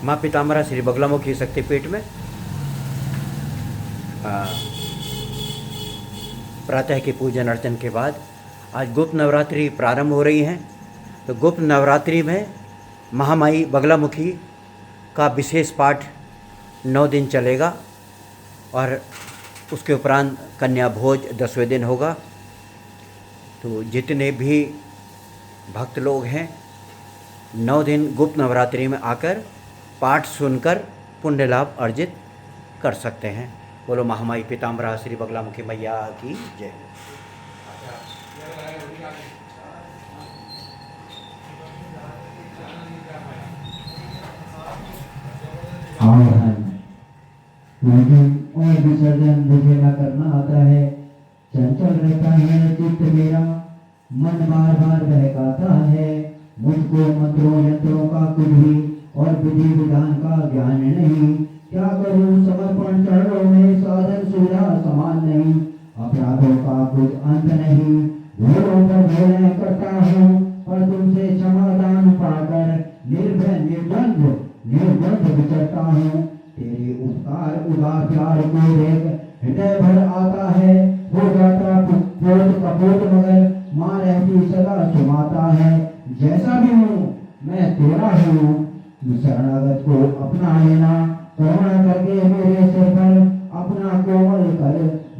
माँ पीताम्बरा श्री बगलामुखी शक्तिपीठ में प्रातः की पूजन अर्चन के बाद आज गुप्त नवरात्रि प्रारंभ हो रही हैं। तो गुप्त नवरात्रि में महामाई बगलामुखी का विशेष पाठ 9 दिन चलेगा और उसके उपरांत कन्या भोज 10वें दिन होगा। तो जितने भी भक्त लोग हैं 9 दिन गुप्त नवरात्रि में आकर पाठ सुनकर पुण्य लाभ अर्जित कर सकते हैं। बोलो महामाई पीताम्बरा श्री बगलामुखी मैया की जय। और विसर्जन मुझे न करना आता है, चंचल रहता है चित्त मेरा, मन बार बार बहकाता है। मुझको मंत्रों यंत्रों का कुछ भी और विधि विधान का ज्ञान नहीं। क्या करूं समर्पण चरणों में, साधन सुविधा समान नहीं। अपराधों का कुछ अंत नहीं, भूलों पर भूलें करता हूँ, पर तुमसे क्षमादान पाकर निर्भय निर्द्वंद विचरता हूँ। तेरे उपकार उदार प्यार को देख हृदय भर आता है। हो जाता पोत कपोत मगर माँ रहती सदा सुमाता है। जैसा भी हूँ मैं तेरा हूँ, शरणागत को अपना लेना। करुणा करके मेरे सिर पर अपना कोमल कर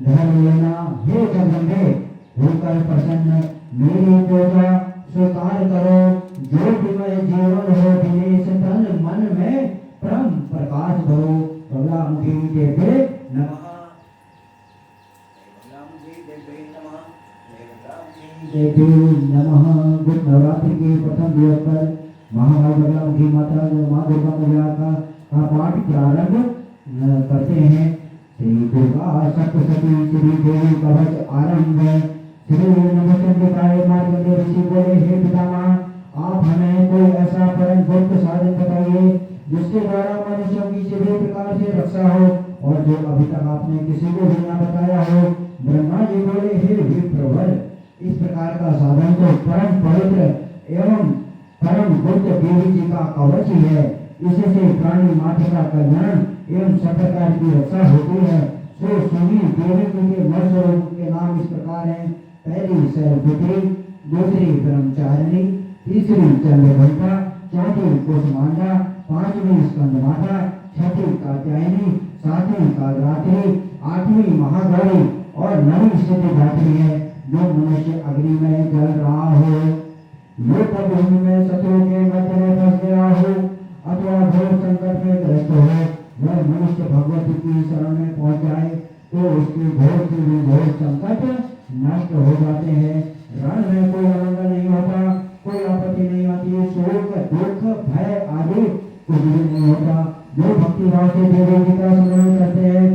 धर लेना। हे जगदम्बे होकर प्रसन्न मेरी पूजा स्वीकार करो। जो भी मैं जीवन हो दिनेश तन मन में परम प्रकाश भरो। बगलामुखी देवे नमः, देवी नमः। गुप्त नवरात्रि के प्रथम दिवस पर महामाई बगलामुखी माता माँ दुर्गा मैया का पाठ प्रारंभ करते हैं। श्री दुर्गा सप्तशती श्री देवी कवच आरंभ। श्री नमस्ते मार्कंडेय ऋषि बोले, हे पितामह, आप हमें कोई ऐसा परम गुप्त साधन बताइए जिसके द्वारा मनुष्यों की सभी प्रकार से रक्षा हो और जो अभी तक आपने किसी को भी न बताया हो। ब्रह्मा जी बोले, हे विप्रवर, इस प्रकार का साधन तो परम पवित्र एवं परम गुप्त देवी जी का कवच ही है। इससे प्राणी मात्र का कल्याण एवं सब प्रकार की रक्षा होती है। सो सुनी देवी जी के नौ स्वरूप के नाम इस प्रकार हैं। पहली शैलपुत्री, दूसरी ब्रह्मचारिणी, तीसरी चंद्रघंटा, चौथी कुसुमांडा, पांचवी स्कंदमाता, छठी कात्यायनी, सातवीं कालरात्रि, आठवीं महागौरी और नवीं सिद्धिदात्री है। जो मनुष्य अग्नि में जल रहा हो, लोकभूमि में शत्रु के मध्य में फंस गया हो अथवा घोर संकट में ग्रस्त हो, वह मनुष्य भगवती की शरण में पहुंच जाए तो उसके घोर से भी घोर संकट नष्ट हो जाते हैं। रण में कोई अमंगल नहीं होता, कोई आपत्ति नहीं आती, शोक दुख भय आदि कुछ भी नहीं होता। जो भक्ति भाव से देवी जी का स्मरण करते हैं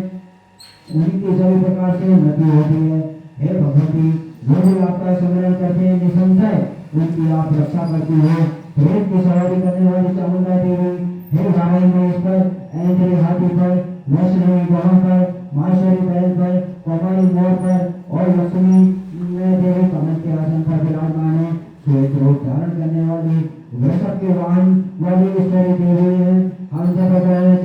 उनकी सभी प्रकार से उन्नति होती है। हे भगवती, जो भी आपका स्मरण करते हैं निसंशय उनकी आप रक्षा करती हो। प्रेम की सवारी करने वाली चामुंडा देवी, हे गाय महेश्वर, ऐन्द्री हाथी पर, वैष्णवी गौर पर, माहेश्वरी बैल पर, कुमारी मोर पर और लक्ष्मी देवी कमल के आसन पर विराजमान है। श्वेत रूप धारण करने वाली वृषभ के वाहन वाली ईश्वरी देवी है। हम सब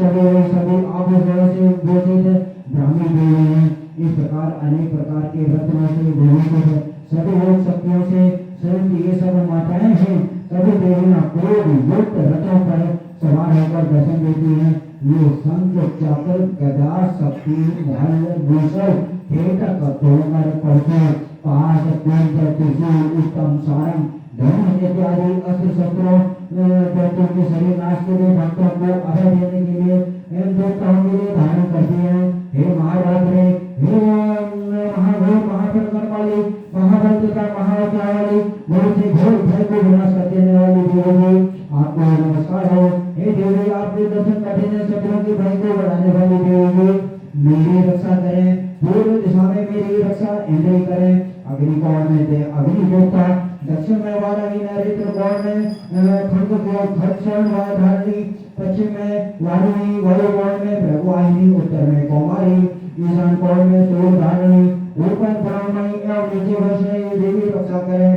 चले हुए सभी आभूषणों से भूषित ब्राह्मी देवी है। इस प्रकार अनेक प्रकार के रत्नों से विभूषित सभी योग शक्तियों से संयुक्त ये सब माताएं हैं। सभी देवियां क्रोध युक्त रथों पर सवार होकर दर्शन देती हैं। ये शंख चक्र गदा शक्ति धल भूषण हेतक तोमर परशु पाश कुंज त्रिशूल उत्तम सारंग धनुष इत्यादि अस्त्र शस्त्रों दैत्यों के शरीर नाश के लिए भक्तों को अभय देने के लिए इन देवताओं के लिए धारण करती है। हे महारात्रे, हे महाघोर महाप्रकट वाली, महाबल तथा महाज्ञा वाली, बहुत से घोर भय को विनाश कर देने वाली देवी, आपको नमस्कार हो। हे देवी, आपके दर्शन करने शत्रुओं के भय को बढ़ाने वाली देवी, मेरी रक्षा करें। पूर्व दिशा में मेरी रक्षा इंद्र करें। अग्निकोण में अग्नि देवता, दक्षिण में वाराही नैऋत्य कोण में खड्गशरण धारणी, पश्चिम में वारुणी, वायु कोण में भृगुवाहिनी, उत्तर में कौमारी, ईशान कोण में सूर्य धारणी, ऊपर ब्राह्मणी एवं नीचे वैष्णवी देवी रक्षा करें।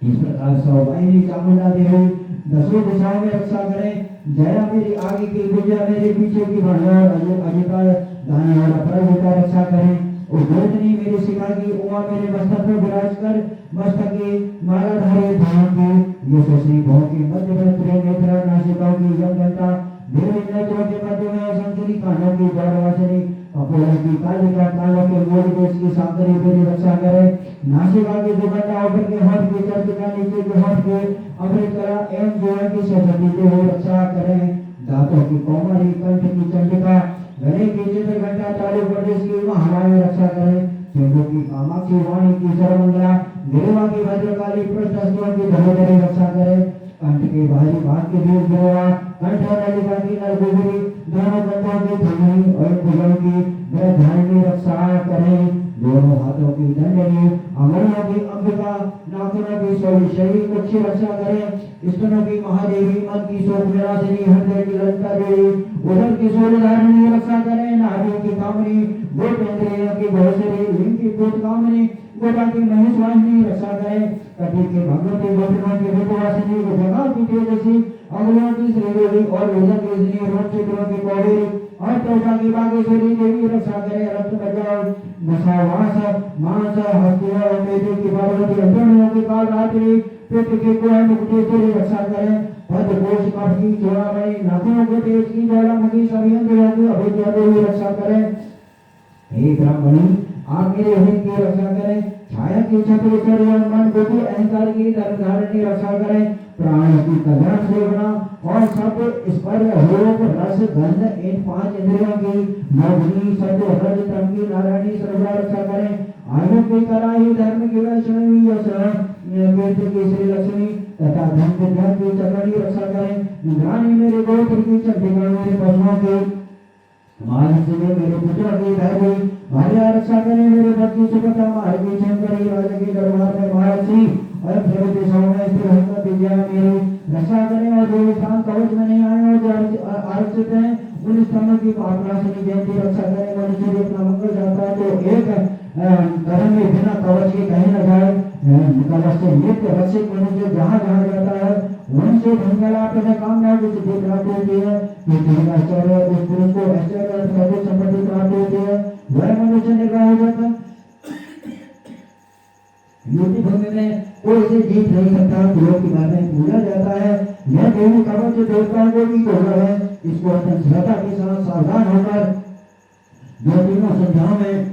इस प्रकार सौवाहिनी चामुंडा देवी दसों दिशाओं में रक्षा करें। जया मेरे आगे की, गुजरा मेरे पीछे की, भंडार अजिता दाने और अपराजिता रक्षा करें। और गोतनी मेरे शिखा की, उमा मेरे मस्तक पर विराज कर, मस्तक की माला धारे धाम की, यशस्वी भों की, मध्य में प्रिय नेत्र नासिकाओं की यम जनता, निर्विघ्न के मध्य में संसरी कानों की जड़वासनी, अपोलों की कालिका, कालों के मूल देश की सागरी मेरी रक्षा करे। नासिका की दुबंधा, ऊपर के होठ की चर्चिका, नीचे के होठ के अमृत कला एवं जोड़ की सरस्वती हुई रक्षा करें। दांतों की कोमरी, कंठ की चंडिका, गले की चित्र घंटा, चालू प्रदेश की महामारी रक्षा करें। चंद्र की कामाक्षी, वाणी की सर्वमंगला, गिरिवा की भद्रकाली, पृष्ठस्थों की धरोधरी रक्षा करें। कंठ के बाहरी भाग के बीच गिरिवा, कंठ और नलिका की नरगुगरी, दोनों कंधों की थंगनी और भुजों की वृद्धारिणी रक्षा करें। दोनों हाथों की दंडनी, अंगुलियों की अंबिका, नाखूनों की सोली, शरीर की रक्षा करें। स्तनों की महादेवी, मन की शोक विनाशिनी, हृदय की लंका देवी, उदर की सूर्यधारिणी रक्षा करें। नाभि की कामनी, गोपेंद्रियों की घोषरी, लिंग की भूत कामनी, गोदा की महेशवाहिनी रक्षा करें। कटी के भगवती, गोपियों की विधवासिनी, जगह की तेजसी, अंगुलियों की श्रीदेवी और उदर की श्री रोम चित्रों की कौवेरी और त्वचा की बागेश्वरी देवी रक्षा करें। रक्त बजाओ नशावास, मांस, हस्तियों और मेधे की पार्वती, अंतरणियों की काल रात्रि, पितृ की कुएं मुक्तेश्वरी रक्षा करें। पद कोश कफ की चूड़ामणि, नाखूनों के तेज की ज्वालामुखी, सभी इंद्रियों की अभिज्ञा देवी रक्षा करें। हे ब्राह्मणी, आप मेरे हित की रक्षा करें। छाया की छत्र, शरीर मन बुद्धि अहंकार की धर्मधारिणी रक्षा करें। प्राण की कल्याण सेवना और सब स्पर्श रूप रस गंध इन पांच इंद्रियों की मोहिनी सत्य रज तम की नारायणी सर्वदा रक्षा करें। आयु की कराही, धर्म की वैष्णवी, यश कीर्ति की श्री लक्ष्मी तथा धन विद्या की चक्रणी रक्षा करें। इंद्राणी मेरे गोत्र की, चंडिका मेरे पशुओं की, मानस में मेरे पुत्र की भैरवी, भार्या रक्षा करें। मेरे भक्ति सुपता, मार्गी शंकरी, राजा के दरबार में महर्षि और देव दिशाओं में स्थिर होकर विद्या मेरी रक्षा करें। और जो स्थान कवच में नहीं आए और जो आरक्षित हैं, उन स्थानों की पापनाशनी जयंती रक्षा करें। मनुष्य भी अपना मंगल जाता है तो एक कदम में बिना कवच के कहीं न जाए। कवच से नित्य रक्षित मनुष्य जहाँ जहाँ जाता है, उनसे मंगला प्रद कामना की सिद्धि प्राप्त होती है। पृथ्वी का आश्चर्य, उस पुरुष को आश्चर्य सर्व संपत्ति प्राप्त होती है। वह मनुष्य निर्भय हो जाता है। युति भूमि में कोई इसे जीत नहीं सकता। फूलों की माला में पूजा जाता है। यह देवी कवच देवताओं को भी गौरव है। इसको अत्यंत श्रद्धा के साथ सावधान होकर जो तीनों संध्याओं में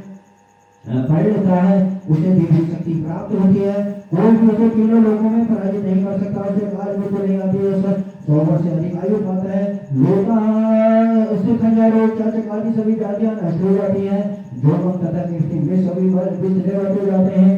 पढ़ लेता है, उसे देवी शक्ति प्राप्त होती है। कोई भी उसे तीनों लोगों में पराजित नहीं कर सकता। उसे काल मृत्यु नहीं आती है। 100 वर्ष से अधिक आयु पाता है। लोका उससे खंजारो चाचक आदि सभी जातियां नष्ट हो जाती हैं। जोगम तथा कीर्ति में सभी विश्लेषण हो जाते हैं।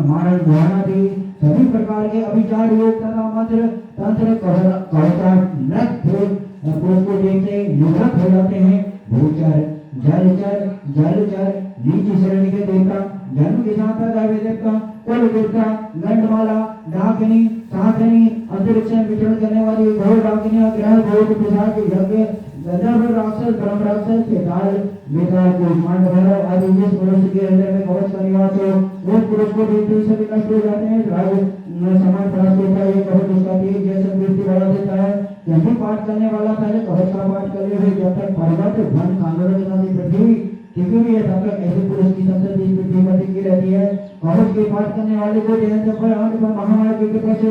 मारण भुआनादि सभी प्रकार के अभिचार योग तथा मंत्र तंत्र कवचा नृत्य पुरुष को देखते निवृत्त हो जाते हैं। भूचर जलचर नीची श्रेणी के देवता, जन्म के साथ दैवी देवता, कुल देवता, गंडमाला, डाकिनी, साधनी, अंतरिक्ष में विचरण करने वाली घोर डाकिनियां, ग्रह भूत पिशाच यज्ञ गंधर्व राक्षस ब्रह्म राक्षस केताल बेताल कूष्मांड भैरव आदि जिस पुरुष के हृदय में कवच का निवास हो, उस पुरुष को देखते सभी नष्ट हो जाते हैं। राग समान प्राप्त होता है। कवच उसका तेज जैसे वृद्धि बढ़ा देता है। यदि पाठ करने वाला पहले कवच का पाठ करे हुए जब तक पर्वत वन कानून के साथ पृथ्वी टिकी हुई है, तब तक ऐसे पुरुष की संतति इस पृथ्वी पर टिकी रहती है। कवच के पाठ करने वाले को देहंत पर अंत पर महामाया की कृपा से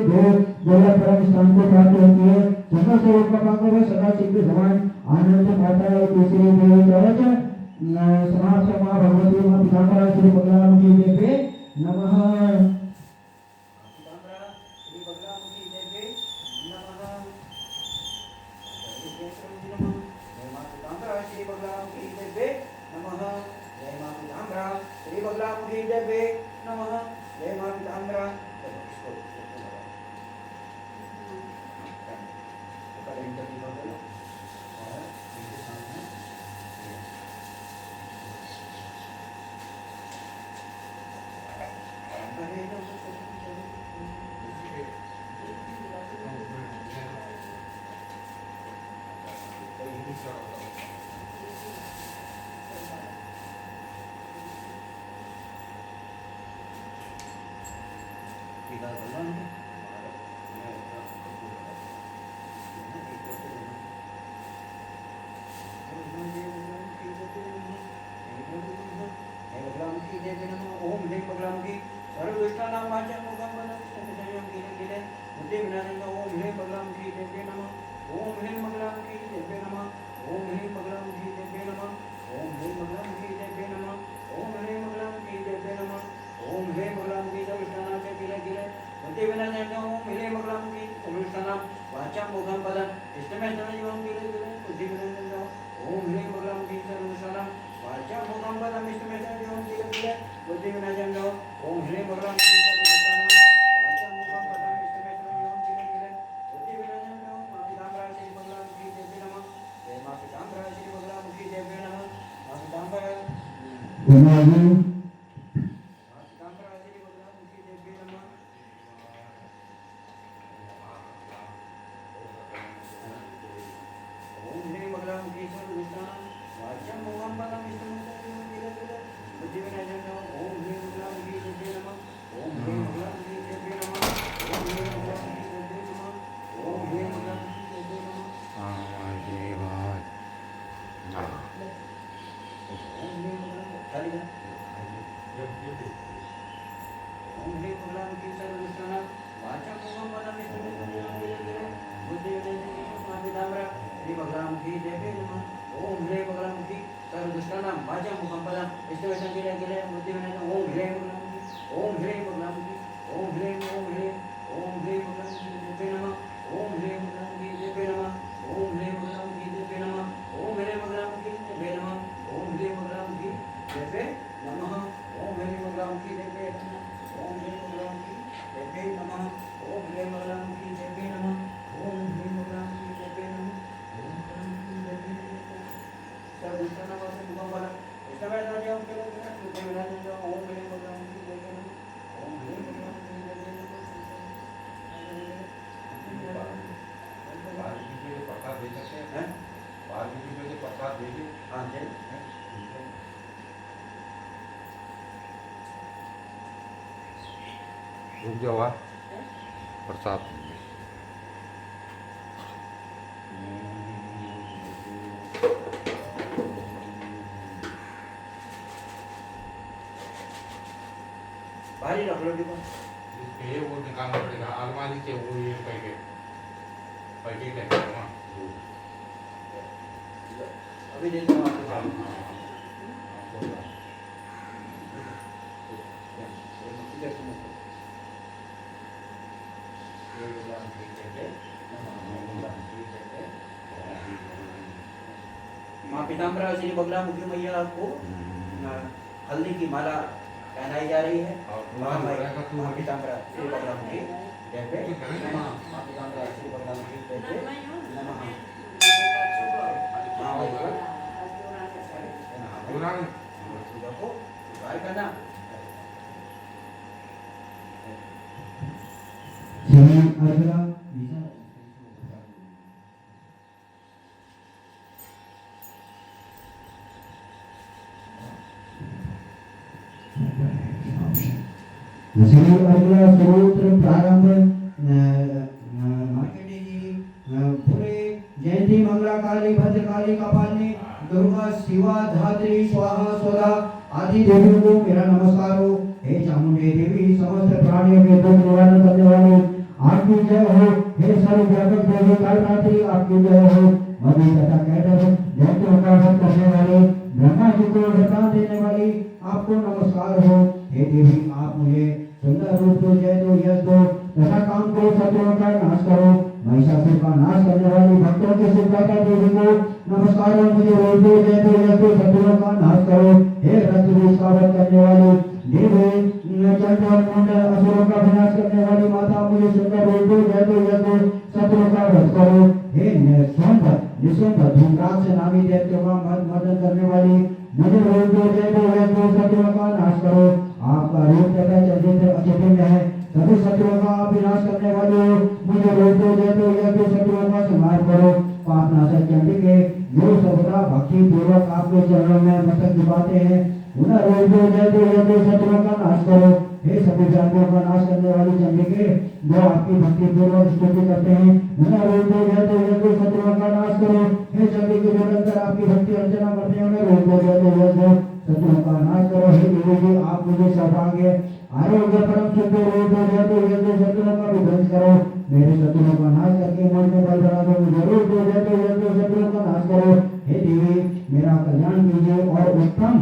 गोला परम स्थान को प्राप्त होती है। सदा से उसका पाकर वह सदा सिद्ध समान आनंद पाता है। तीसरी देवी कवच समाप्त मां भगवती मां पिताम्बरा श्री बगलामुखी देवे नमः। श्री बगलामुखी देवे नमः। जय मां पिताम्बरा। पिता भगवान सर्वदुष्टानां वाचा मुखं पदं विष्णुं गिरे गिरे बुद्धि विनाशं ओम ह्रीं बगलामुखी देव्ये नमः ओम ह्रीं बगलामुखी देव्ये नमः ओम ह्रीं बगलामुखी देव्ये नमः ओम ह्रीं बगलामुखी देव्ये नमः ओम ह्रीं बगलामुखी देव्ये नमः ओम ह्रीं बगलामुखी सर्वदुष्टानां च गिरे गिरे बुद्धि विनाशं ओम ह्रीं बगलामुखी सर्वदुष्टानां वाचा मुखं पदं विष्णुं गिरे गिरे बुद्धि विनाशं ओम ह्रीं बगलामुखी सर्वदुष्टानां वाचा मुखं पदं विष्णुं गिरे गिरे बुद्धि विनाशं ओम ह्रीं बगलामुखी सर्वदुष्टानां वाचा मुखं पदं विष्णुं गिरे गिरे बुद्धि विनाशं मां पीताम्बराय श्री बगलामुखी देव्ये नमः मां पीताम्बराय श्री बगलामुखी देव्ये नमः मां पीताम्बराय श्री बगलामुखी देव्ये नमः ओम ह्रीं बगलामुखी सर्वदुष्टानां वाचा मुखं पदं विष्णुं गिरे गिरे बुद्धि विनाशं ओम ह्रीं बगलामुखी देव्ये नमः ओम ह्रीं बगलामुखी देव्ये नमः ओम ह्रीं बगलामुखी देव्ये नमः ओम ह्रीं बगलामुखी देव्ये नमः ओम ह्रीं बगलामुखी ओम ह्रीं बगलामुखी सर्वदुष्टानां वाचा मुखं पदं विष्णुं गिरे गिरे बुद्धि विनाशं मां पीताम्बराय श्री बगलामुखी देव्ये नमः ओम ह्रीं बगलामुखी सर्वदुष्टानां वाचा मुखं पदं विष्णुं गिरे गिरे बुद्धि विनाशं ओम ह्रीं बगलामुखी ओम ह्रीं बगलामुखी ओम ह्रीं बगलामुखी देव्ये नमः ओम ह्रीं बगलामुखी देव्ये नमः ओम ह्रीं बगलामुखी देव्ये नमः ओम ह्रीं बगलामुखी देव्ये नमः ओम ह्रीं बगलामुखी देव्ये नमः ओम ह्रीं बगलामुखी देव्ये नमः ओम ह्रीं बगलामुखी देव्ये नमः ओम ह्रीं बगलामुखी देव्ये नमः ओम ह्रीं बगलामुखी देव्ये नमः ओम ह्रीं देव्ये नमः सर्वदुष्टानां वाचा मुखं पदं विष्णुं गिरे गिरे बुद्धि विनाशं ओम ह्रीं बगलामुखी देव्ये नमः ओम ह्रीं बगलामुखी देव्ये नमः प्रसाद दे सकते हैं हैं वाल्मीकि जी को प्रसाद दे दे हाँ जी रुक जाओ प्रसाद भारी रख लो डिब्बा ये वो निकालना पड़ेगा अलमारी से वो ये पैकेट पैकेट है वहाँ अभी देता हूँ आपको हाँ, सामने। हाँ, हाँ। इधर सुनो। ये बगलामुखी देव्ये नमः ओम बगलामुखी देव्ये मां पीताम्बरा श्री बगलामुखी मैया को हल्दी की माला पहनाई जा रही है मां पीताम्बरा श्री बगलामुखी देव्ये नमः मां पीताम्बरा श्री बगलामुखी देव्ये नमः मां को गुरांग पूजा को स्वीकार करना श्री अर्जुना श्री अर्जुना स्तोत्र प्रारंभ मार्केटी जी पूरे जयंती मंगला काली भद्रकाली कपालिनी दुर्गा शिवा धात्री स्वाहा स्वधा आदि देवियों को मेरा नमस्कार हो। हे चामुंडे देवी समस्त प्राणियों के दुख निवारण करने वाली आपकी जय हो। हे सर्वव्यापक देवी कालरात्रि आपकी जय हो। मधु तथा कैटभ दैत्यों का वध करने वाली ब्रह्मा जी को वरदान देने वाली आपको नमस्कार हो। हे देवी आप मुझे सुंदर रूप दो, जय दो, यश दो तथा काम को शत्रुओं का नाश करो। महिषासुर का नाश करने वाली भक्तों की सुखदाता देवी को नमस्कार हो। मुझे रोज दो, जय दो, यश दो शत्रुओं का नाश करो। हे रक्तबीज का वध करने वाली देवी चंड और मुंड असुरों का विनाश करने वाली माता मुझे सुंदर रूप दो, जय दो, यश दो शत्रुओं का वध करो। हे निस्वंभ धूम्राक्ष नामी दैत्यों का मर्दन करने वाली मुझे रोज दो, जय दो, यश दो शत्रुओं का नाश करो। आपका रूप तथा चरित्र अचिंत्य है, सभी शत्रुओं का आप विनाश करने वाले हो। मुझे रोक दो, जय दो, यह दो शत्रुओं का संहार करो। पाप नाशक चंडिके जो सर्वदा भक्ति पूर्वक आपके चरणों में मस्तक झुकाते हैं उन्हें रोक दो, जय दो, यह दो शत्रुओं का नाश करो। हे सभी जातियों का नाश करने वाली चंडिके जो आपकी भक्ति पूर्वक स्तुति करते हैं उन्हें रोक दो, जय दो, यह दो शत्रुओं का नाश करो। हे चंडिके जो निरंतर आपकी भक्ति अर्चना करते हैं उन्हें रोक दो, जय दो, यह दो शत्रुओं का नाश करो। हे देवी जी आप मुझे सौभाग्य आरोग्य परम शुद्ध रूप हो जाए तो ये तो शत्रुओं का विध्वंस करो, मेरे शत्रुओं का नाश करके मन में बल बढ़ा दो, जरूर हो जाए तो ये तो शत्रुओं का नाश करो। हे देवी मेरा कल्याण कीजिए और उत्तम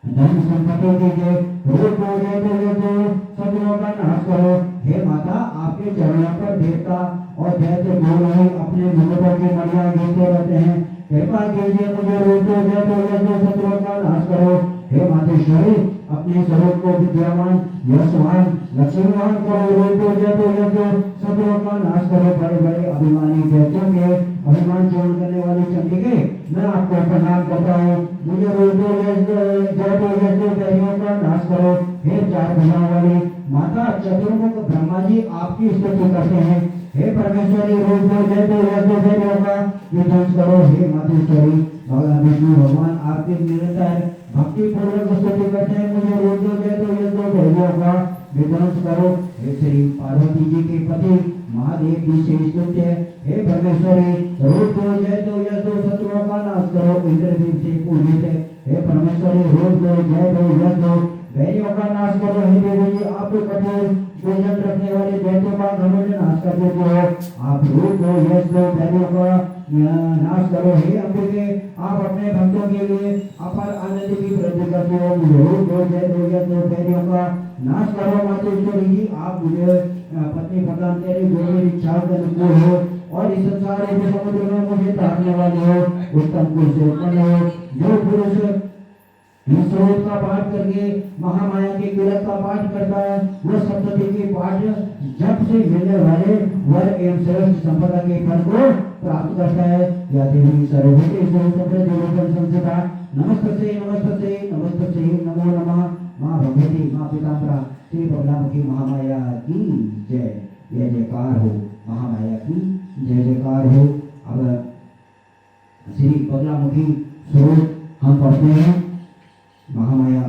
धन संपत्ति दीजिए, रूप हो जाए तो ये तो शत्रुओं का नाश करो। हे माता आपके चरणों पर देवता और दैत्य दोनों ही अपने मुकुटों की मणियां गिनते रहते हैं, कृपा कीजिए मुझे रूप हो जाए तो ये तो शत्रुओं का नाश करो। हे मातेश्वरी अपने स्वरूप को विद्यावान यशवान लक्ष्मीवान करो, रूप हो जाए तो ये तो शत्रुओं का नाश करो। बड़े बड़े अभिमानी दैत्यों के अभिमान चोर करने वाली चंडिके मैं आपको प्रणाम करता हूँ, मुझे रूप हो जाए तो ये तो दैत्यों का नाश करो। हे चार भुजाओं वाली माता चतुर्मुख ब्रह्मा जी आपकी स्तुति करते हैं, हे परमेश्वरी रूप हो जाए तो ये तो दैत्यों का विध्वंस करो। हे मातेश्वरी भगवान विष्णु भगवान आपके निरंतर भक्ति पूर्वक स्तुति करते हैं, मुझे रूप हो जाए तो ये तो दैत्यों का विध्वंस करो। हे श्री पार्वती जी के पति महादेव जी से स्तुति है, हे परमेश्वरी रूप हो जाए तो ये तो शत्रुओं का नाश करो। इंद्रदेव से पूजित है, हे परमेश्वरी रूप हो जाए तो ये तो दैत्यों का नाश करो। हे देवी जी आप कठोर भोजन रखने वाले दैत्यों का घमंड नाश कर देते हो, आप रूप हो यश दो दैत्यों का नाश करो। हे अंबिके आप अपने भक्तों के लिए अपार आनंद की वृद्धि करते हो, मुझे रूप हो जाए तो ये तो दैत्यों का नाश करो। मातेश्वरी जी आप मुझे पत्नी प्रदान करे जो मेरी इच्छा के अनुकूल हो और इस संसार के समुद्र में मुझे तारने वाले हो, उत्तम कुल से उत्पन्न हो, जो पुरुष इस स्रोत का पाठ करके महामाया के किलक का पाठ करता है वह सप्तती के पाठ जप से मिलने वाले वर एवं श्रेष्ठ संपदा के फल को प्राप्त करता है। या देवी सर्वभूते संस्थिता नमस्ते नमो नमः माँ भगवती माँ पिताम्बरा श्री बगलामुखी महामाया की जय। जय जयकार हो महामाया की जय जयकार हो। अब श्री बगलामुखी स्रोत हम पढ़ते हैं, महामाया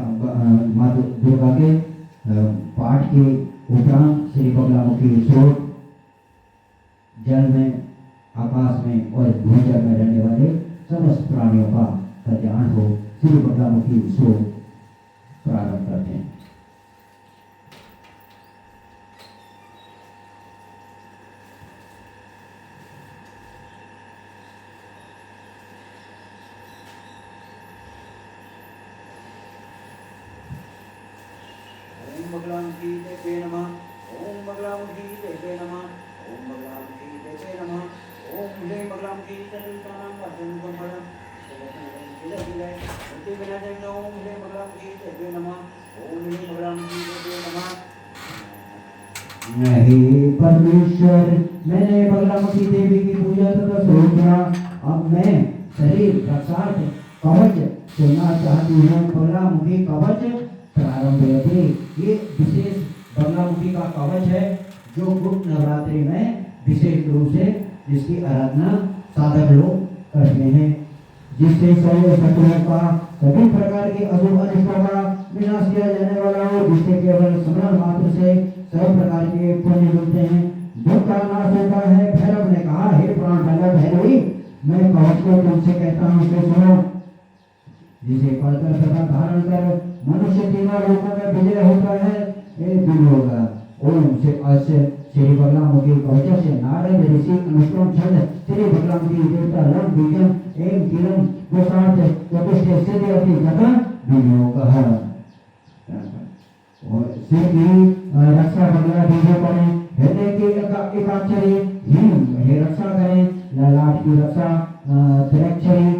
माँ दुर्गा के पाठ के उपरांत श्री बगलामुखी स्रोत जल में आकाश में और भूजल में रहने वाले समस्त प्राणियों का कल्याण हो। श्री बगलामुखी स्रोत प्रारंभ करते हैं। बगलामुखी देवे नमः, ओम बगलामुखी देवे नमः, ओम बगलामुखी देवे नमः, ओम ह्रीं बगलामुखी चतुर्कानां वचनं फलम् ओम ह्रीं बगलामुखी देवे नमः, ओम ह्रीं बगलामुखी देवे नमः। हे परमेश्वर मैंने बगलामुखी देवी की पूजा तथा स्वरूप किया, अब मैं शरीर रक्षार्थ कवच सुनना चाहती हूँ। बगलामुखी कवच प्रारंभ है। ये विशेष बगलामुखी का कवच है जो गुप्त नवरात्रि में विशेष रूप से जिसकी आराधना साधक लोग करते हैं, जिससे सभी शत्रुओं का सभी प्रकार के अशुभ अनिष्टों का विनाश किया जाने वाला हो, जिससे केवल स्मरण मात्र से सभी प्रकार के पुण्य मिलते हैं, दुख का नाश होता है। भैरव ने कहा, हे प्राण भैरव भैरवी मैं कवच को तुमसे कहता हूँ उसे सुनो, जिसे पढ़कर तथा धारण कर मनुष्य तीनों लोकों में विजय होता है। एक दिन होगा ओम से अस्य श्री बगलामुखी कवच से नारद ऋषि अनुष्टुम छंद श्री बगलामुखी देवता लम बीजम एवं किरम गोसार्थ चतुष्टय सिद्धि अति जगह विनियोगः। और सिर की रक्षा बगला बीजों करें, हृदय की एकाक्षरी हे रक्षा करें, ललाट की रक्षा त्रिअक्षरी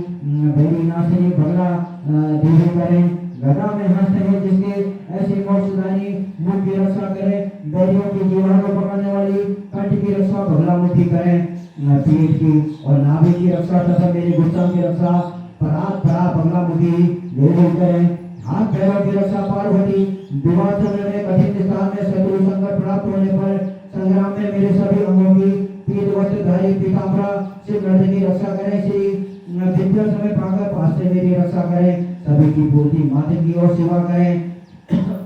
बैरी नासिनी बगला देवी करें, गदा में हस्त है जिसके ऐसी मोक्षदायी मुख की रक्षा करें, बैरियों की जीवा को पकड़ने वाली कंठ की रक्षा बगलामुखी करें, पेट की और नाभि की रक्षा तथा मेरे गुस्सा की रक्षा परात परा बगलामुखी देवी करें, हाथ पैरों की रक्षा पार्वती, विवाह समय में कठिन स्थान में शत्रु संकट प्राप्त होने पर संग्राम में मेरे सभी अंगों की पीत वस्त्रधारी पीताम्बरा से मर्द की रक्षा करें, श्री विद्या समय पाकर पास से मेरी रक्षा करें, सभी की पूर्ति माता की ओर सेवा करें,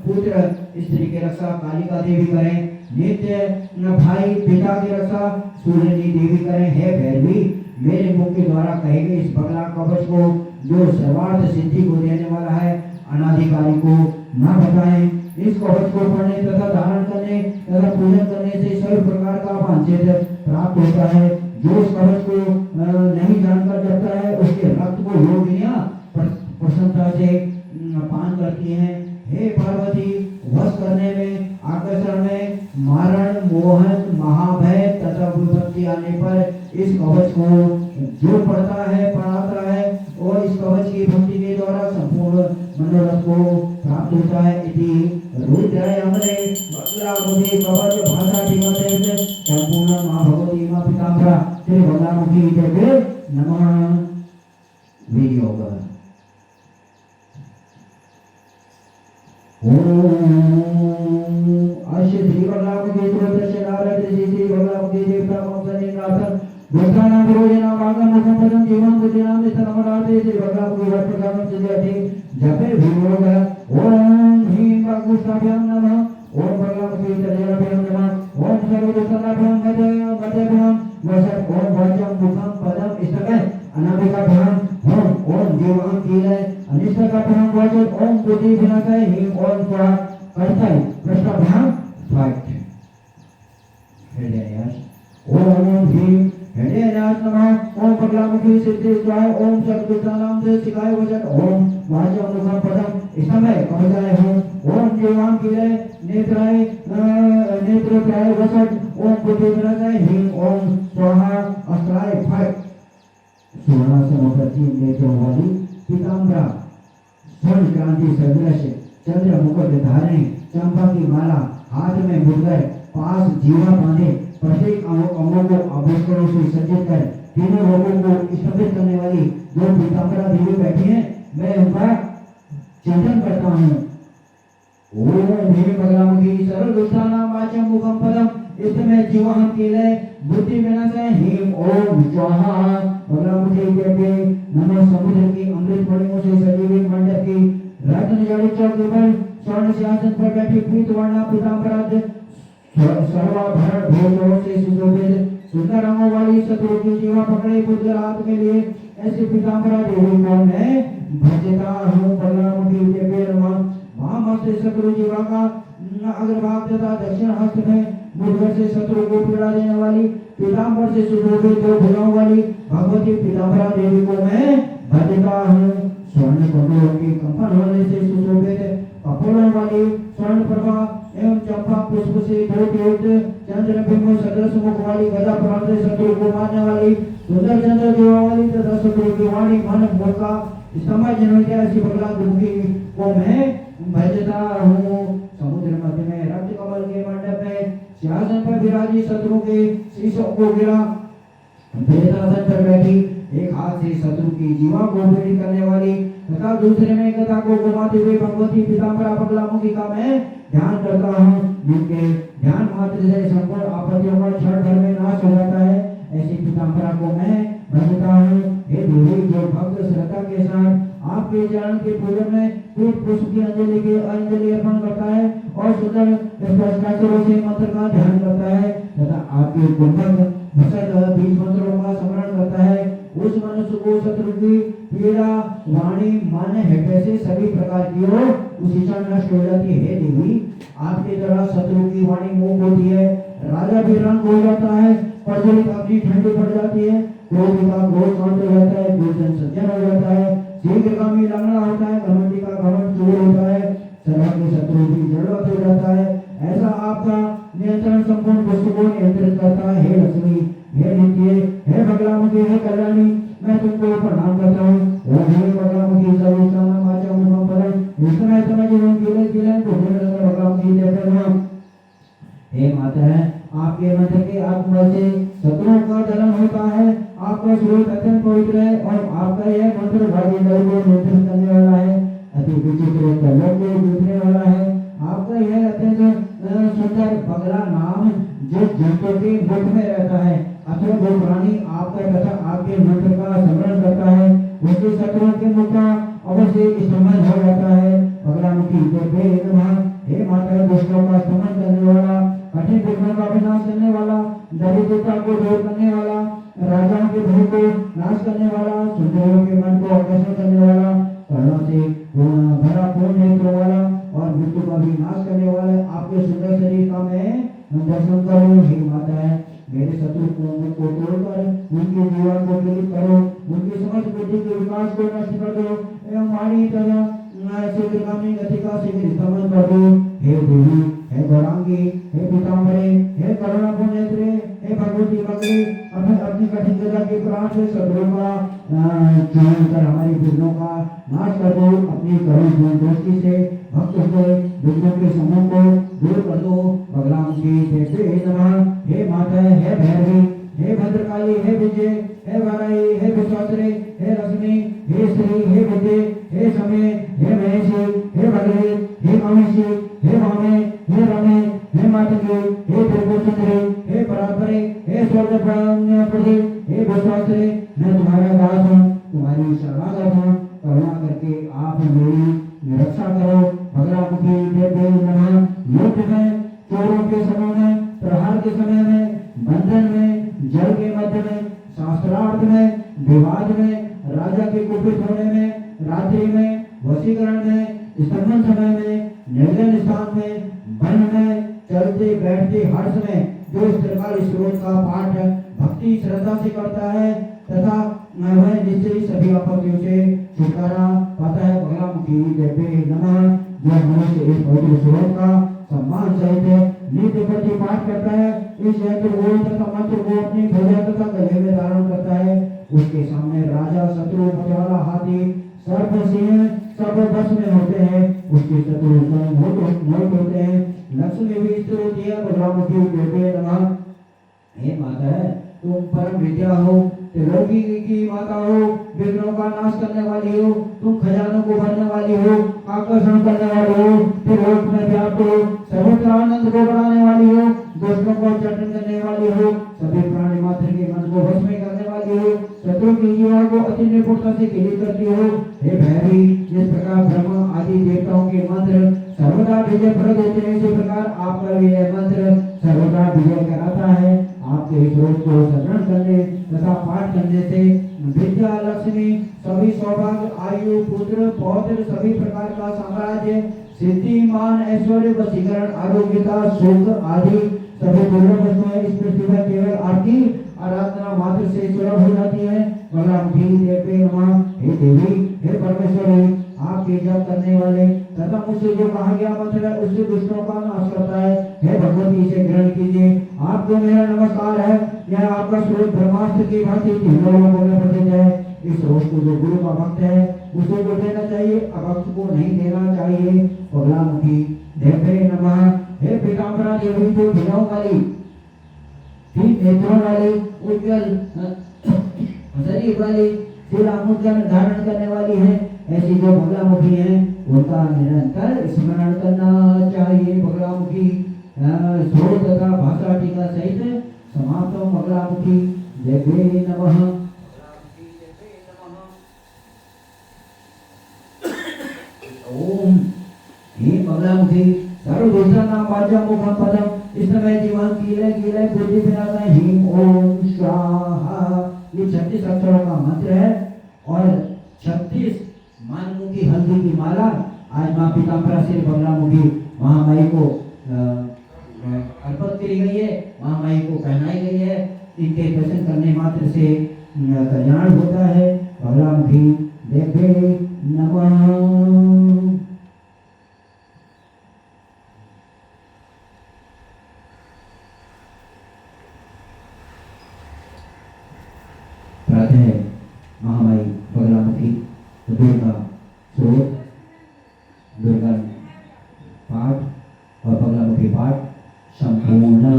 पुत्र स्त्री की रक्षा कालिका देवी करें, नित्य भाई पिता की रक्षा सूर्यनी देवी करें। हे भैरवी मेरे मुख के द्वारा कहे गए इस बगला कवच को जो सर्वार्थ सिद्धि को देने वाला है अनाधिकारी को न बताएं, इस कवच को पढ़ने तथा धारण करने तथा पूजन करने से सभी प्रकार का वांछित प्राप्त होता है। जो इस कवच को नहीं जानकर जपता है उसके रक्त को योगिनियां प्रसन्नता से पान करती हैं। हे पार्वती, वश करने में, आकर्षण में, मारण, मोहन, महाभय तथा विपत्ति आने पर इस कवच को जो पढ़ता है, पढ़ाता है और इस कवच की भक्ति के द्वारा संपूर्ण मनोरथ को प्राप्त होता है। इति रुद्राय अमरे बगलामुखी कवच भाषा टीमते संपूर्ण मां भगवती मां पिताम्बरा श्री बगलामुखी देवे नमः। वीडियो अश्य श्री बगलामुखी स्तोत्रस्य नारद श्री बगलामुखी देवता मंसने नाथन गोत्राणां गुरुजनां वागमुखं पदं जीवं बुद्धिनां निस्तनमनाते श्री बगलामुखी वर्तकानं सिद्ध्यति। जपे वियोग ओम ह्रीं वागुष्ठाभ्यां नमः, ओम बगलामुखी तलेभ्यां नमः, ओम सर्वदुष्टाभ्यां मध्यभ्यां वसत, ओम वज्रं मुखं पदं इष्टके अनामिकाभ्यां ओम जीवं कीले अनिष्टकाभ्यां वसत, ओम बुद्धि विनाशाय ह्रीं ओम स्वाहा कर्ताय पृष्ठाभ्यां फाइट। ओम ह्रीं हृदयनाथ नमः, ओम बगलामुखी सिद्धि स्वाहा, ओम सर्वदुष्टानां शिखाय वसत, ओम वाचमुखं पदं इष्टमे कवचाय हूँ, ओम जीवां कीले नेत्रोत्राय वसत, ओम बुद्धि विनाशाय ह्रीं ओम स्वाहा अस्त्राय फट। सुवर्णासन प्रति नेत्रों वाली पीताम्बरा स्वर्ण क्रांति सदृश चंद्र मुकुट धारण, चंपा की माला हाथ में मुद्गर, पास जीवा बांधे, प्रत्येक अंगों को आभूषणों से सज्जित कर तीनों लोगों को स्तंभित करने वाली जो पीताम्बरा देवी बैठी है, मैं उनका चिंतन करता हूँ। ओम ह्रीं बगलामुखी सर्वदुष्टानां वाचं मुखं पदं इसमें जीवहं कीले बुद्धि विनाशाय ह्रीं ओम स्वाहा। बगलामुखी देवी नमः। समुद्र की अमृत फड़ियों से सजी हुई मंडप की रत्न जड़ित चौकी पर स्वर्ण सिंहासन पर बैठी पीत वर्णा पीताम्बरा सर्वाभरण भूषणों से सुशोभित सुंदर रंगों वाली शत्रु की जीवा पकड़े पुत्र हाथ में लिए ऐसी पीताम्बरा देवी को मैं भजता हूँ। बगलामुखी देवी नमः। महामस्त शत्रु जीवा का अग्रभाग तथा दक्षिण हस्त में मुद्गर से शत्रु को पीड़ा देने वाली पीताम्बर से सुशोभित दो भुजाओं वाली भगवती पीताम्बरा देवी को मैं भजता हूँ। स्वर्ण कमलों के कंपन होने से सुशोभित कपोलों वाली स्वर्ण प्रभा एवं चंपा पुष्प से धोत चंद्र बिंब सदृश मुख वाली गदा प्राण से शत्रु को मारने वाली सुंदर चंद्र जीवा वाली तथा शत्रु की वाणी मन भोका समय जनों ऐसी बगलामुखी को मैं भजता हूँ। समुद्र मध्य में रक्त कमल के मंडप में सिंहासन पर विराजी शत्रु के शीशों को गिरा वेदासन पर बैठी एक हाथ से शत्रु की जीवा को पीड़ित करने वाली तथा दूसरे में गदा को घुमाते हुए भगवती पीताम्बरा बगलामुखी का मैं ध्यान करता हूँ, जिनके ध्यान मात्र से संपूर्ण आपत्तियों का क्षण भर में नाश हो जाता है। ऐसी पीताम्बरा को मैं भजता हूँ। हे देवी, जो भक्त श्रद्धा के साथ आपके चरण के पूजन में पुष्प पुष्प की अंजलि अर्पण करता है और सुंदर स्पष्टाक्षरों से मंत्र का ध्यान करता है तथा आपके गुणगत भसत बीज मंत्रों का स्मरण करता है, उस मनुष्य को शत्रु की पीड़ा वाणी मन हृदय से सभी प्रकार की हो उसी क्षण नष्ट हो जाती है। हे देवी, आपके द्वारा शत्रु की वाणी मूक होती है, राजा भी रंग हो जाता है, प्रज्वलित अग्नि ठंडी पड़ जाती है, क्रोध का क्रोध शांत हो जाता है, दुर्जन सज्जन हो जाता है, शीघ्रगामी लंगड़ा होता है, घमंडी का घमंड दूर होता है, सर्व के शत्रु भी जड़वत हो जाता है। ऐसा आपका नियंत्रण संपूर्ण वस्तु को नियंत्रित करता है। हे लक्ष्मी, हे नित्य, हे बगलामुखी, हे कल्याणी, मैं तुमको प्रणाम करता हूँ। ओम ह्रीं बगलामुखी सर्वदुष्टानां वाचं मुखं पदं इष्टमे तमे जीवं कीले कीले बुद्धि विनाशाय बगलामुखी देवी नमः। हे माता है, आपके मंत्र के आत्मा से शत्रुओं का दलन होता है। आपका स्वरूप अत्यंत पवित्र है और आपका यह मंत्र भागीदारी को नियंत्रित करने वाला है, अति विचित्र कलर को जीतने वाला है। आपका यह अत्यंत सुंदर बगला नाम जिस जंतु के मुख में रहता है अथवा जो प्राणी आपका तथा आपके मंत्र का स्मरण करता है उसके शत्रुओं के मुख का अवश्य स्तंभन हो जाता है। बगलामुखी देवी नमः। हे माता, दुष्टों का दमन करने वाला, कठिन विघ्नों का विनाश करने वाला, दरिद्रता को दूर करने वाला, राजाओं के भय को नाश करने वाला, सुंदरियों के मन को आकर्षण करने वाला, करुणा से भरा पूर्ण नेत्रों वाला और मृत्यु का भी नाश करने वाले आपके सुंदर शरीर का मैं दर्शन करूं। हे माता, मेरे शत्रु को तोड़कर उनके जीवन को पीड़ित करो, उनकी समस्त बुद्धि के विकास को नष्ट कर दो एवं हमारी तरह शीघ्रगामी गति का शीघ्र स्तमन कर दो। हे देवी, हे गौरांगी, हे पीताम्बरे, हे करुणापूर्ण नेत्रे, हे भगवती मंगले, अपनी कठिन गदा के प्राण से शत्रुओं का चूर्ण कर हमारी विघ्नों का नाश कर दो। अपनी करुण दृष्टि से भक्तों के विघ्नों के समूह को दूर कर दो। भगवान की देवी नमः। हे माता, हे भैरवी, हे भद्रकाली, हे विजय, हे वाराही, हे विश्वासरे, हे रश्मि, हे श्री, हे विजय, हे समय, हे महेशी, हे भगरे, हे कामेशी, हे वामे, हे रमे, हे मातंगे, हे त्रिपुरसुंदरी, हे परात्परे, हे स्वर्गप्रदे, हे विश्वासरे, मैं तुम्हारा दास हूँ, तुम्हारी शरणागत हूँ। करुणा करके आप मेरी रक्षा करो। भगवामुखी देवी नमः। युद्ध में, चोरों के समय में, प्रहार के समय में, बंधन में, जल के मध्य में, शास्त्रार्थ में, विवाद में, राजा के कुपित होने में, रात्रि में, वशीकरण में, स्तंभन समय में, निर्जन स्थान में, वन में, चलते बैठते हर समय जो इस त्रिकाल स्रोत का पाठ भक्ति श्रद्धा से करता है तथा वह निश्चय सभी आपत्तियों से छुटकारा पाता है। भगवामुखी देवी नमः। जो मनुष्य इस पवित्र स्रोत का सम्मान सहित नित्य प्रति पाठ करता है, इस यंत्र को तथा मंत्र को अपनी ध्वजा तथा गले में धारण करता है, उसके सामने राजा, शत्रु, पटियाला, हाथी, सर्प, सिंह सब बस में होते हैं। उसके शत्रु मोट होते हैं। लक्ष्मी भी स्थिर होती है। भगवामुखी देवी नमः। हे माता, तुम परम विद्या हो, त्रिलोकी की माता हो, विघ्नों का नाश करने वाली हो, तुम खजानों को भरने वाली हो, आकर्षण करने वाली हो, त्रिलोक में व्याप्त हो, सर्वत्र आनंद को बढ़ाने वाली हो, दुष्टों को चटन करने वाली हो, सभी प्राणी मात्र के मन को वश में करने वाली हो, शत्रु के जीवन को अति निपुणता से गिली करती हो। हे भैरवी, जिस प्रकार ब्रह्मा आदि देवताओं के मंत्र सर्वदा विजय फल देते हैं, इसी प्रकार आपका भी यह मंत्र सर्वदा विजय कराता है। आपके इस रोज को शरण करने तथा पाठ करने से विद्या, लक्ष्मी, सभी सौभाग्य, आयु, पुत्र, पौत्र, सभी प्रकार का साम्राज्य, सिद्धि, मान, ऐश्वर्य, वशीकरण, आरोग्यता, सुख आदि सभी दुर्लभ वस्तुएं इस पृथ्वी में केवल आपकी आराधना मात्र से सुलभ हो जाती है। भगवामुखी देवी नमः। हे देवी, हे परमेश्वरी, आपके जप करने वाले तथा मुझसे जो कहा गया मंत्र है उससे दुष्टों का नाश करता है। हे भगवती, इसे ग्रहण कीजिए। आपको मेरा नमस्कार है। यह आपका स्वरूप ब्रह्मास्त्र की भांति तीनों लोगों में प्रसिद्ध है। इस रोज को जो गुरु का भक्त है उसे को देना चाहिए, अभक्त को नहीं देना चाहिए। भगवामुखी देवी नमः। हे पीताम्बरा देवी, जो भुजाओं वाली, तीन नेत्रों वाली, उज्जवल शरीर वाली, सिर आभूषण धारण करने वाली है, ऐसी जो भगवामुखी है उनका निरंतर स्मरण करना चाहिए। भगवामुखी स्रोत तथा भाषा टीका सहित समाप्त। भगवामुखी देवी नमः। ओम हे भगवामुखी सर्वदोषा नाम वाचा मुखम पदम। इस समय जीवन कीले कीले बुद्धि विनाश हिम ओम स्वाहा। ये 36 अक्षरों का मंत्र है और 36 मानमुखी हल्दी की माला आज माँ पीताम्बरा श्री भगवामुखी महामाई को अर्पित करी गई है, महामाई को पहनाई गई है। इनके दर्शन करने मात्र से कल्याण होता है। भगवामुखी देवी नमः। प्रातः महामाई बगलामुखी दुर्गा स्रोत, दुर्गा पाठ और बगलामुखी पाठ संपूर्ण।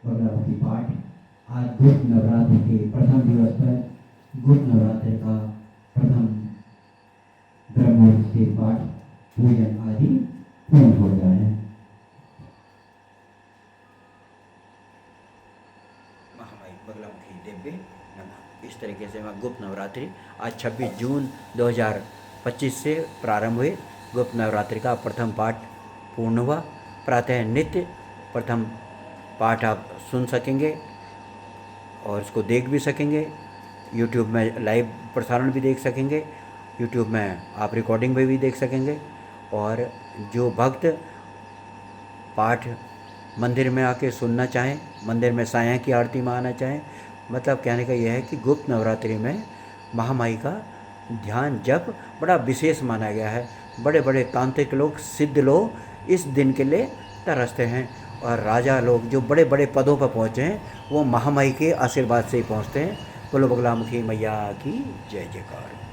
बगलामुखी पाठ आज गुप्त नवरात्र के प्रथम दिवस पर गुप्त नवरात्र का प्रथम ब्रह्मोत्सव से पाठ पूजन आदि पूर्ण हो जाए। महामाई बगलामुखी देवी नमः। इस तरीके से गुप्त नवरात्रि आज 26 जून 2025 से प्रारंभ हुए। गुप्त नवरात्रि का प्रथम पाठ पूर्ण हुआ। प्रातः नित्य प्रथम पाठ आप सुन सकेंगे और इसको देख भी सकेंगे। यूट्यूब में लाइव प्रसारण भी देख सकेंगे, यूट्यूब में आप रिकॉर्डिंग में भी देख सकेंगे। और जो भक्त पाठ मंदिर में आके सुनना चाहें, मंदिर में सायं की आरती में आना चाहें, मतलब कहने का यह है कि गुप्त नवरात्रि में महामाई का ध्यान जप बड़ा विशेष माना गया है। बड़े बड़े तांत्रिक लोग, सिद्ध लोग इस दिन के लिए तरसते हैं, और राजा लोग जो बड़े बड़े पदों पर पहुँचे हैं वो महामाई के आशीर्वाद से ही पहुँचते हैं। बोलो बगलामुखी मैया की जय जयकार।